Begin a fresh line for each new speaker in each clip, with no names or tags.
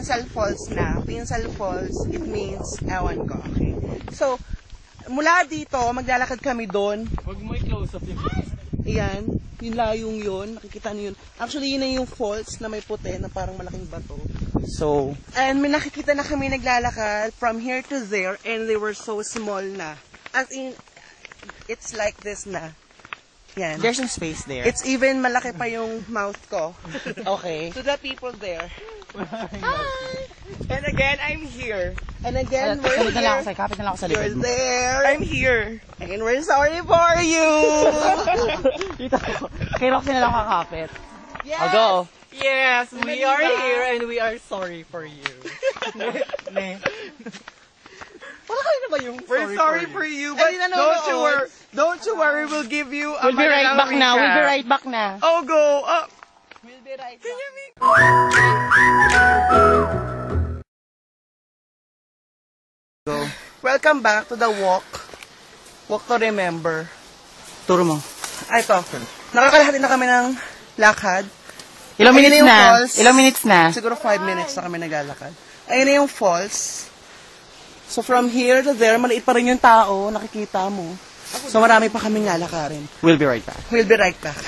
Pinsal Falls na. Pinsal Falls, it means, ewan ko, okay. So, mula dito, maglalakad kami doon.
Huwag mo i-close up yung
Ayan, yung layong yun, nakikita niyo yun. Actually, yun na yung falls na may puti na parang malaking bato. So, and may nakikita na kami naglalakad from here to there and they were so small na. As in, it's like this na. Yan.
There's some space there.
It's even malaki pa yung mouth ko. Okay. To the people there. Hi! And again, I'm here. And again, we're here.
Kapit na lang ako sa likod
You're
mo.
there. I'm here. And we're sorry for you.
Dito ako. Kay Roxy na lang kakapit.
Yes.
I'll go.
Yes, we are here and we are sorry for you.
Ne.
Wala kayo na ba yung
We're sorry for you, but don't you worry, we'll give you a
We'll be right back now. We'll be right back na.
Oh, go up.
We'll be right
Can
back.
you meet? Go. Welcome back to the walk. Walk to remember.
Turo mo.
Ay, ito. Nakakalahati na kami ng lakad.
Ilang
Ayun
minutes
yung
na?
falls.
Ilang minutes na?
Siguro 5 minutes na kami naglalakad. Ayun na yung falls. So from here to there, maliit pa rin yung tao, nakikita mo. So marami pa kaming lalakarin.
We'll be right back.
We'll be right back.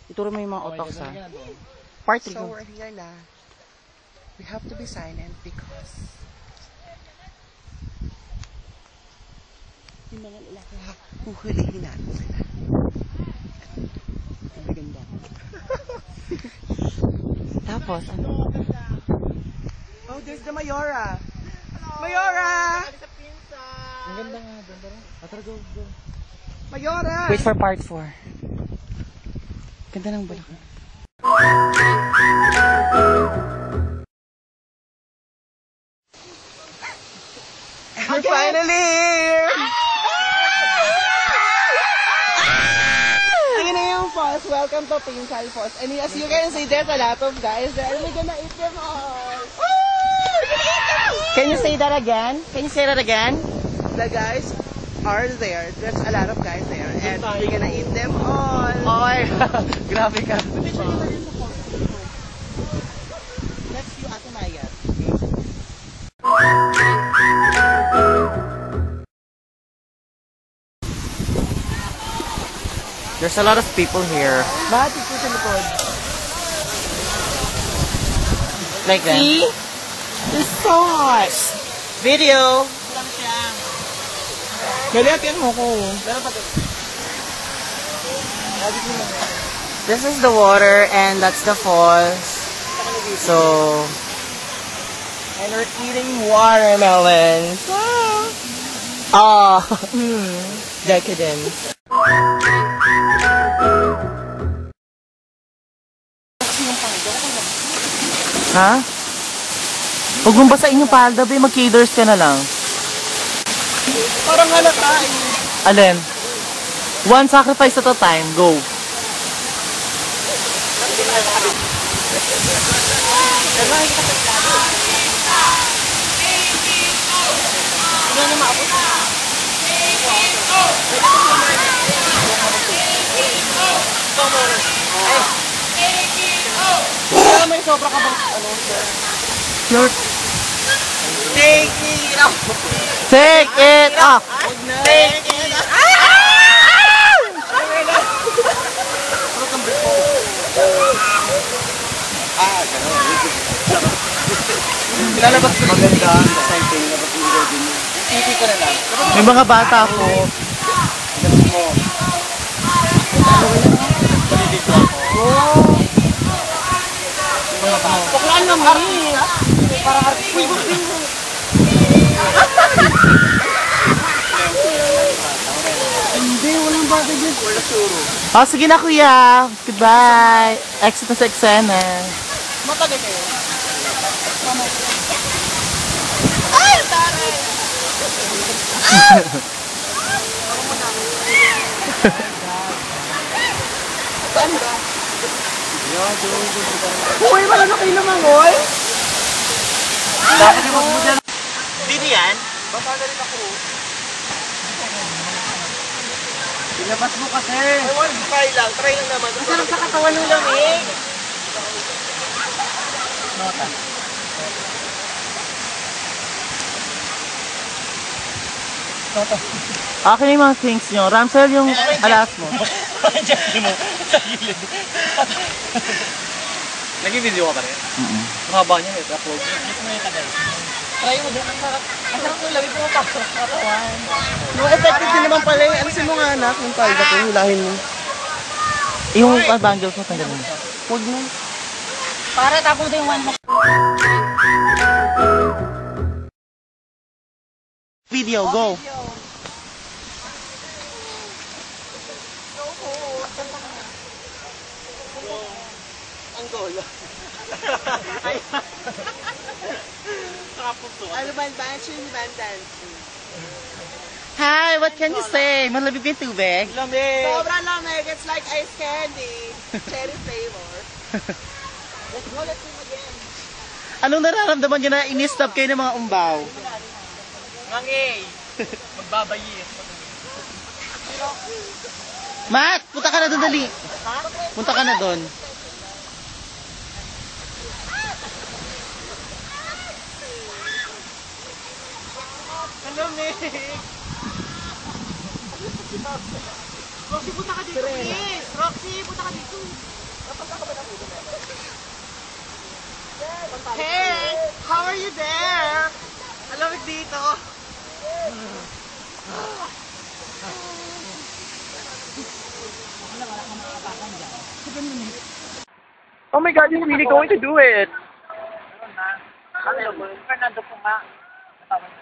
Ituro mo yung mga otok sa part 3
So
ko.
we're here na. We have to be silent because yung mga lalaki, huhulihin natin sila. Ang ganda.
Tapos, ano?
Oh, there's the Mayora. Mayora!
Ang ganda nga. Ganda rin. Tara, go.
Mayora!
Wait for part 4. Ganda ng balak.
We're finally here! Ayun na yung falls. Welcome to Pinsal Falls. And as you can see, there's a lot of guys there. And we're gonna eat them all.
Can you say that again? Can you say that again?
The guys are there. There's a lot of guys there. And we're gonna eat them all.
Oy! Grabe ka.
Let's view Ate Maya.
There's a lot of people here.
Bakit ito sa likod?
Like that.
See? It's so hot.
Video!
Galiatin mo ko.
This is the water and that's the falls. So,
And we're eating watermelons.
decadent. Ha? Huwag mong basain yung palda, be. Mag-caders ka na lang.
Parang halata eh.
Alin? One sacrifice at a time. Go.
May sobra ka bang sir?
Sure.
Take it off!
Take it off!
Take it off! Lalabas ko maganda. Titi ko na lang.
May mga bata po.
Baklaan na mo. Parang artist. Hindi, walang bagay dyan. Wala suro.
Oh, sige na kuya. Goodbye. Exit na sa eksena.
Matagal kayo. Ay, taray! Saan ba? Uy, wala na kayo namangol?
Dapat yung mo dyan. Dito yan?
Basta na rin ako.
Pinapat mo kasi.
Try lang naman.
Masarap sa katawan ng lamig. Nota. Akin yung mga things nyo. Ramsel, yung alas mo.
Nag-video ka pa rin? Mahaba niya eh. Upload niya. Try mo doon. Ang sarap. Ang sarap ng lamig mo pa. Katawan.
No, effective din naman pala yung alisin mo nga anak, yung palda ko, hulahin mo.
Yung bangles mo, tanggalin mo.
Huwag mo.
Para tapos din one mo.
Video, go. Angola. Ano ba ang dancing?
Hi, what can you say? Malamig yung tubig?
Lamig.
Sobrang lamig. It's like ice candy. Cherry flavor. Let's go, let's swim again.
Anong nararamdaman nyo na in-stop kayo ng mga umbaw?
Mangay. Magbabayi.
Matt, punta ka na doon dali. Punta ka na doon.
Ang lamig. Roxy, punta ka dito, please. Roxy, punta ka dito.
Hey, how are you there?
Ang lamig dito.
Oh my God, he's really going to do it.
Fernando po nga.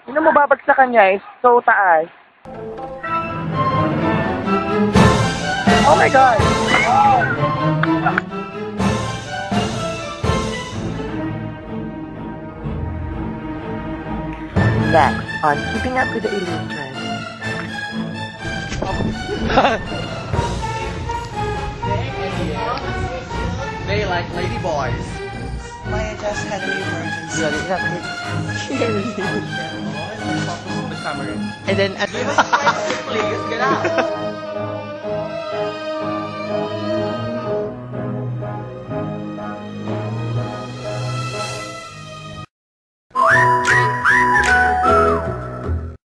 Hindi mo babagsakan niya, is so taas. Oh my God!
Next on Keeping Up with the Illusion.
They like lady boys.
Maya just had an emergency.
And then,
Please, get out.